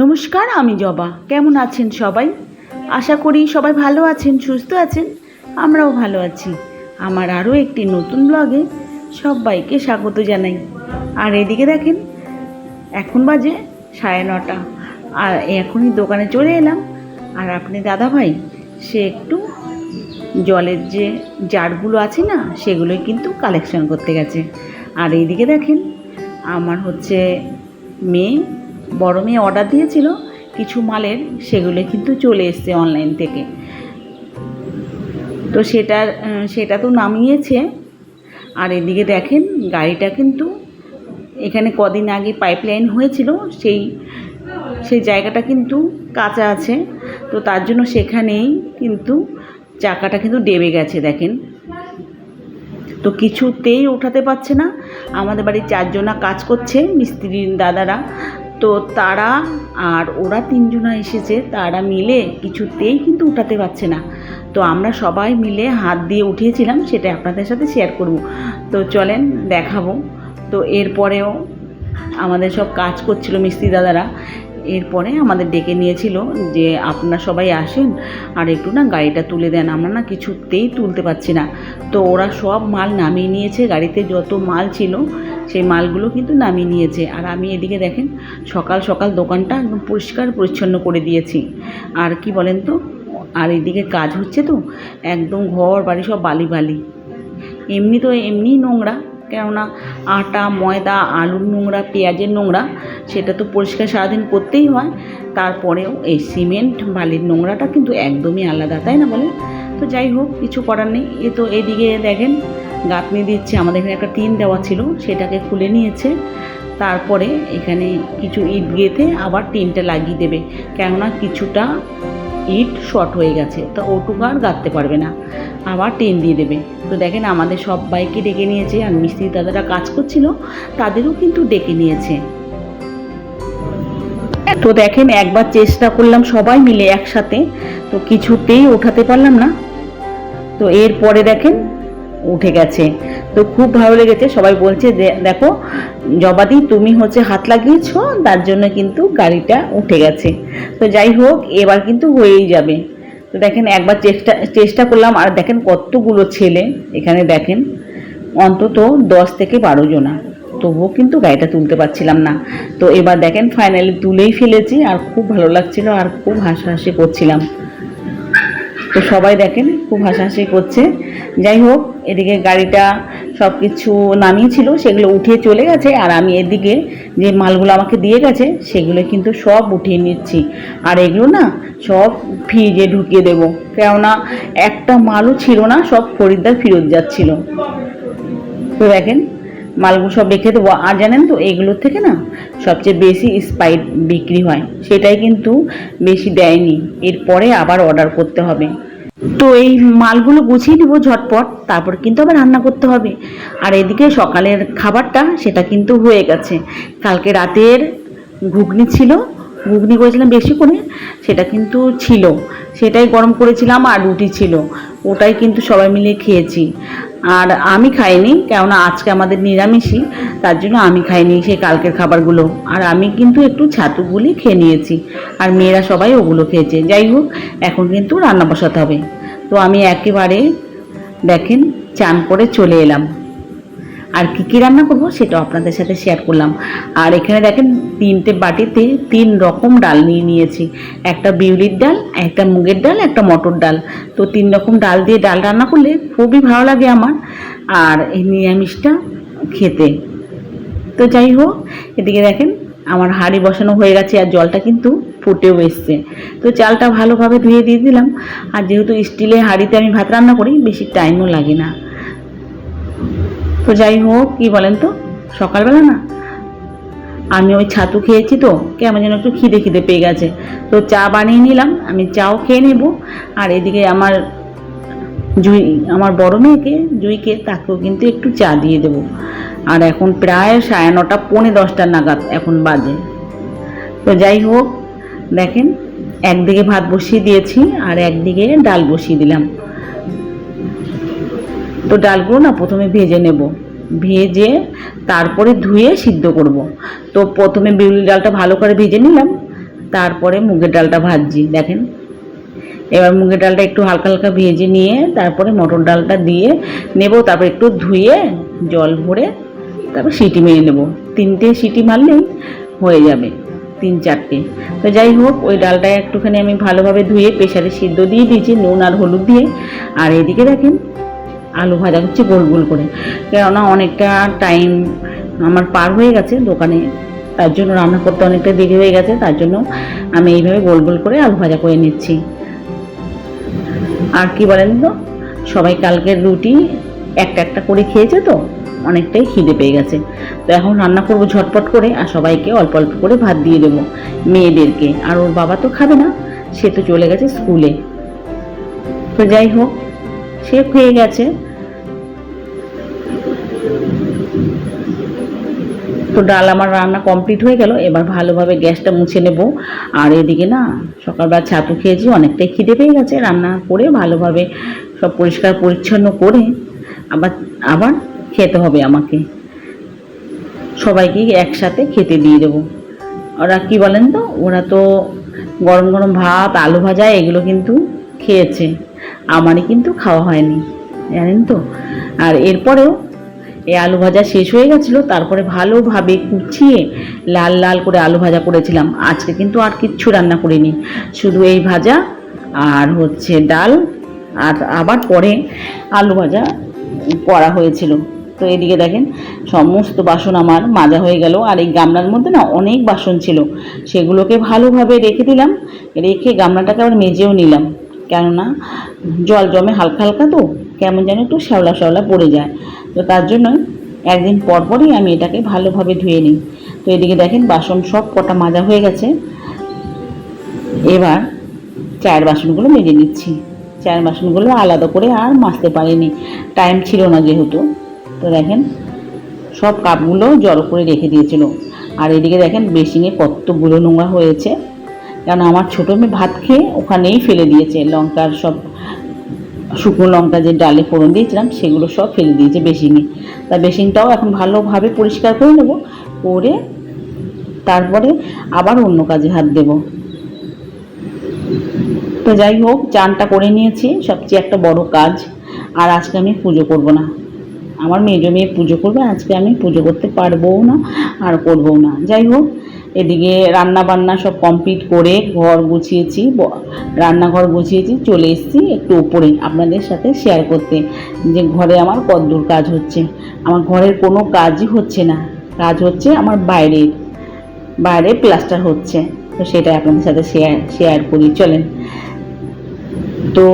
নমস্কার, আমি জবা। কেমন আছেন সবাই? আশা করি সবাই ভালো আছেন, সুস্থ আছেন। আমরাও ভালো আছি। আমার আরও একটি নতুন ব্লগে সবাইকে স্বাগত জানাই। আর এদিকে দেখেন, এখন বাজে 9:30, আর এখনই দোকানে চলে এলাম। আর আপনি দাদাভাই সে একটু জলের যে জারগুলো আছে না, সেগুলোই কিন্তু কালেকশন করতে গেছে। আর এইদিকে দেখেন, আমার বড় মেয়ে অর্ডার দিয়েছিল কিছু মালের, সেগুলো কিন্তু চলে এসছে অনলাইন থেকে। তো সেটা তো নামিয়েছে। আর এদিকে দেখেন, গাড়িটা কিন্তু এখানে কদিন আগে পাইপলাইন হয়েছিল, সেই জায়গাটা কিন্তু কাঁচা আছে। তো তার জন্য সেখানেই কিন্তু চাকাটা কিন্তু ডেবে গেছে দেখেন। তো কিছুতেই ওঠাতে পারছে না। আমাদের বাড়ির 4 জনা কাজ করছে, মিস্ত্রির দাদারা। তো তারা আর ওরা 3 জনা এসেছে, তারা মিলে কিছুতেই কিন্তু উঠাতে পারছে না। তো আমরা সবাই মিলে হাত দিয়ে উঠিয়েছিলাম, সেটা আপনাদের সাথে শেয়ার করব। তো চলেন দেখাবো। তো এরপরেও আমাদের সব কাজ করছিল মিস্ত্রি দাদারা। এরপরে আমাদের ডেকে নিয়েছিল যে আপনারা সবাই আসেন আর একটু না গাড়িটা তুলে দেন, আমরা না কিছুতেই তুলতে পারছি না। তো ওরা সব মাল নামিয়ে নিয়েছে, গাড়িতে যত মাল ছিল সেই মালগুলো কিন্তু নামিয়ে নিয়েছে। আর আমি এদিকে দেখেন, সকাল সকাল দোকানটা একদম পরিষ্কার পরিচ্ছন্ন করে দিয়েছি। আর কি বলেন তো, আর এদিকে কাজ হচ্ছে তো একদম ঘর বাড়ি সব বালি বালি। এমনিই নোংরা, কেননা আটা, ময়দা, আলুর নোংরা, পেঁয়াজের নোংরা, সেটা তো পরিষ্কার সারাদিন করতেই হয়। তারপরেও এই সিমেন্ট বালির নোংরাটা কিন্তু একদমই আলাদা, তাই না বলেন? তো যাই হোক, কিছু করার নেই। তো এদিকে দেখেন গাঁথনি দিচ্ছে। আমাদের এখানে একটা টিন দেওয়া ছিল, সেটাকে খুলে নিয়েছে। তারপরে এখানে কিছু ইট গেঁথে আবার টিনটা লাগিয়ে দেবে, কেননা কিছুটা ইট শর্ট হয়ে গেছে, তো ওটুকু আর গাঁথতে পারবে না, আবার টিন দিয়ে দেবে। তো দেখেন আমাদের সবাইকে ডেকে নিয়েছে। আর মিস্ত্রি দাদারা কাজ করছিল, তাদেরও কিন্তু ডেকে নিয়েছে। তো দেখেন, একবার চেষ্টা করলাম সবাই মিলে একসাথে, তো কিছুতেই ওঠাতে পারলাম না। তো এরপরে দেখেন উঠে গেছে। তো খুব ভালো লেগেছে। সবাই বলছে যে দেখো জবাদি, তুমি হাত লাগিয়েছো, তার জন্য কিন্তু গাড়িটা উঠে গেছে। তো যাই হোক, এবার কিন্তু হয়েই যাবে। তো দেখেন একবার চেষ্টা করলাম। আর দেখেন কতগুলো ছেলে এখানে, দেখেন অন্তত 10 থেকে 12 জনা, তবুও কিন্তু গাড়িটা তুলতে পারছিলাম না। তো এবার দেখেন ফাইনালি তুলেই ফেলেছি। আর খুব ভালো লাগছিল, আর খুব হাসাহাসি করছিলাম। তো সবাই দেখেন খুব হাসাহাসি করছে। যাই হোক, এদিকে গাড়িটা সব কিছু নামিয়েছিল, সেগুলো উঠিয়ে চলে গেছে। আর আমি এদিকে যে মালগুলো আমাকে দিয়ে গেছে সেগুলো কিন্তু সব উঠিয়ে নিচ্ছি। আর এগুলো না সব ফ্রিজে ঢুকিয়ে দেবো, কেননা একটা মালও ছিল না, সব খরিদ্দার ফেরত যাচ্ছিল। তো দেখেন মালগুলো সব রেখে দেবো। আর জানেন তো, এগুলোর থেকে না সবচেয়ে বেশি স্পাইট বিক্রি হয়, সেটাই কিন্তু বেশি দেয়নি। এরপরে আবার অর্ডার করতে হবে। তো এই মালগুলো গুছিয়ে নেবো ঝটপট, তারপর কিন্তু আবার রান্না করতে হবে। আর এদিকে সকালের খাবারটা সেটা কিন্তু হয়ে গেছে। কালকে রাতের ঘুগনি ছিল, ঘুগনি করেছিলাম বেশি করে, সেটা কিন্তু ছিল, সেটাই গরম করেছিলাম। আর রুটি ছিল, ওটাই কিন্তু সবাই মিলে খেয়েছি। আর আমি খাইনি, কেননা আজকে আমাদের নিরামিষই, তার জন্য আমি খাইনি সেই কালকের খাবারগুলো। আর আমি কিন্তু একটু ছাতুগুলি খেয়ে নিয়েছি, আর মেয়েরা সবাই ওগুলো খেয়েছে। যাই হোক, এখন কিন্তু রান্না বসাতে হবে। তো আমি একেবারে দেখেন চান করে চলে এলাম। আর কী রান্না করবো সেটা আপনাদের সাথে শেয়ার করলাম। আর এখানে দেখেন 3টে বাটিতে 3 রকম ডাল নিয়ে নিয়েছি। একটা বিউলির ডাল, একটা মুগের ডাল, একটা মটর ডাল। তো 3 রকম ডাল দিয়ে ডাল রান্না করলে খুবই ভালো লাগে আমার, আর এই নিরামিষটা খেতে। তো যাই হোক, এদিকে দেখেন আমার হাঁড়ি বসানো হয়ে গেছে, আর জলটা কিন্তু ফুটেও এসছে। তো চালটা ভালোভাবে ধুয়ে দিয়ে দিলাম। আর যেহেতু স্টিলের হাঁড়িতে আমি ভাত রান্না করি, বেশি টাইমও লাগে না। তো যাই হোক, কি বলেন তো, সকালবেলা না আমি ওই ছাতু খেয়েছি, তো কেমন যেন একটু খিদে পেয়ে গেছে। তো চা বানিয়ে নিলাম, আমি চাও খেয়ে নেব। আর এদিকে আমার বড় মেয়েকে জুইকে, তাকেও কিন্তু একটু চা দিয়ে দেবো। আর এখন প্রায় 9:30, পৌনে 10টা নাগাদ এখন বাজে। তো যাই হোক, দেখেন একদিকে ভাত বসিয়ে দিয়েছি, আর একদিকে ডাল বসিয়ে দিলাম। তো ডালগুলো না প্রথমে ভেজে নেব, ভেজে তারপরে ধুয়ে সিদ্ধ করব। তো প্রথমে বিউলি ডালটা ভালো করে ভেজে নিলাম, তারপরে মুগের ডালটা ভাজছি দেখেন। এবার মুগের ডালটা একটু হালকা হালকা ভেজে নিয়ে তারপরে মটর ডালটা দিয়ে নেব, তারপর একটু ধুয়ে জল ভরে তারপর সিটি মেরে নেব। 3টে সিটি মারলেই হয়ে যাবে, 3-4টে। তো যাই হোক, ওই ডালটা একটুখানি আমি ভালোভাবে ধুয়ে প্রেসারে সিদ্ধ দিয়ে দিয়েছি নুন আর হলুদ দিয়ে। আর এদিকে দেখেন আলু ভাজা হচ্ছে গোল গোল করে, কেননা অনেকটা টাইম আমার পার হয়ে গেছে দোকানে, তার জন্য রান্না করতে অনেকটা দেরি হয়ে গেছে, তার জন্য আমি এইভাবে গোল গোল করে আলু ভাজা করে নিচ্ছি। আর কি বলেন তো, সবাই কালকের রুটি একটা একটা করে খেয়েছে, তো অনেকটাই খিদে পেয়ে গেছে। তো এখন রান্না করব ঝটপট করে, আর সবাইকে অল্প অল্প করে ভাত দিয়ে দেবো, মেয়েদেরকে। আর ওর বাবা তো খাবে না, সে তো চলে গেছে স্কুলে। তো যাই হোক, সে খেয়ে গেছে। তো ডাল আমার রান্না কমপ্লিট হয়ে গেল, এবার ভালোভাবে গ্যাসটা মুছে নেব। আর এদিকে না সকালবেলা ছাতু খেয়েছি, অনেকটাই খিদে পেয়ে গেছে, রান্না করে ভালোভাবে সব পরিষ্কার পরিচ্ছন্ন করে আবার আবার খেতে হবে আমাকে। সবাইকে একসাথে খেতে দিয়ে দেবো। ওরা কি বলেন তো, ওরা তো গরম গরম ভাত আলু ভাজা এগুলো কিন্তু খেয়েছে, আমারই কিন্তু খাওয়া হয়নি, জানেন তো। আর এরপরেও এই আলু ভাজা শেষ হয়ে গেছিলো, তারপরে ভালোভাবে কুচিয়ে লাল লাল করে আলু ভাজা করেছিলাম। আজকে কিন্তু আর কিচ্ছু রান্না করিনি, শুধু এই ভাজা আর হচ্ছে ডাল, আর আবার পরে আলু ভাজা করা হয়েছিল। তো এদিকে দেখেন সমস্ত বাসন আমার মাজা হয়ে গেল। আর এই গামলার মধ্যে না অনেক বাসন ছিল, সেগুলোকে ভালোভাবে রেখে দিলাম, রেখে গামলাটাকে আবার মেজেও নিলাম, কেননা জল জমে হালকা হালকা, তো কেমন যেন একটু শ্যাওলা শ্যাওলা পড়ে যায়। তো তার জন্য একদিন পর পরই আমি এটাকে ভালোভাবে ধুয়ে নিই। তো এদিকে দেখেন বাসন সব কটা মাজা হয়ে গেছে। এবার চায়ের বাসনগুলো মেজে নিচ্ছি। চায়ের বাসনগুলো আলাদা করে আর মাজতে পারিনি, টাইম ছিল না যেহেতু। তো দেখেন সব কাপগুলো জড়ো করে রেখে দিয়েছিল। আর এদিকে দেখেন বেসিনে কতগুলো নোংরা হয়েছে, কারণ আমার ছোটো মেয়ে ভাত খেয়ে ওখানেই ফেলে দিয়েছে। লঙ্কার সব শুকনো লঙ্কা যে ডালে ফোড়ন দিয়েছিলাম সেগুলো সব ফেলে দিয়েছে বেসিনে। তা বেসিনটাও এখন ভালোভাবে পরিষ্কার করে নেব, করে তারপরে আবার অন্য কাজে হাত দেব। তো যাই হোক, চানটা করে নিয়েছি, সবচেয়ে একটা বড় কাজ। আর আজকে আমি পুজো করব না, আমার মেজো মেয়ে পুজো করবে, আজকে আমি পুজো করতে পারবও না আর করবও না। যাই হোক, এদিকে রান্না বান্না সব কমপ্লিট করে ঘর গুছিয়েছি, রান্নাঘর গুছিয়েছি, চলে এসেছি একটু উপরে আপনাদের সাথে শেয়ার করতে যে ঘরে আমার কতদূর কাজ হচ্ছে। আমার ঘরের কোনো কাজই হচ্ছে না, কাজ হচ্ছে আমার বাইরে প্লাস্টার হচ্ছে। তো সেটা আপনাদের সাথে শেয়ার করি, চলেন। তো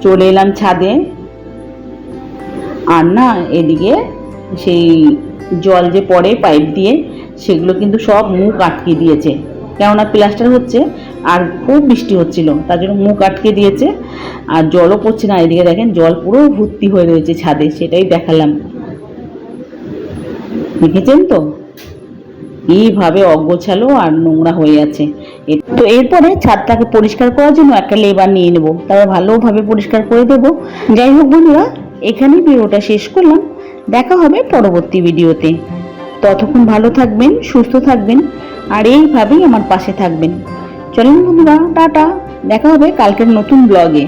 চলে এলাম ছাদে। আর না এদিকে সেই জল যে পড়ে পাইপ দিয়ে, সেগুলো কিন্তু সব মুখ আটকে দিয়েছে, কেননা প্লাস্টার হচ্ছে আর খুব বৃষ্টি হচ্ছিল, তার জন্য মুখ আটকে দিয়েছে। আর জলও পড়ছে না। এদিকে দেখেন জল পুরো ভর্তি হয়ে রয়েছে ছাদে, সেটাই দেখালাম। দেখেছেন তো এইভাবে অগোছালো আর নোংরা হয়ে আছে। তো এরপরে ছাদটাকে পরিষ্কার করার জন্য একটা লেবার নিয়ে নেব, তারপর ভালোভাবে পরিষ্কার করে দেব। যাই হোক বন্ধুরা, এখানেই ভিডিওটা শেষ করলাম, দেখা হবে পরবর্তী ভিডিওতে। ততক্ষণ ভালো থাকবেন, সুস্থ থাকবেন, আর এইভাবেই আমার পাশে থাকবেন। চলুন বন্ধুরা, টাটা, দেখা হবে কালকের নতুন ব্লগে।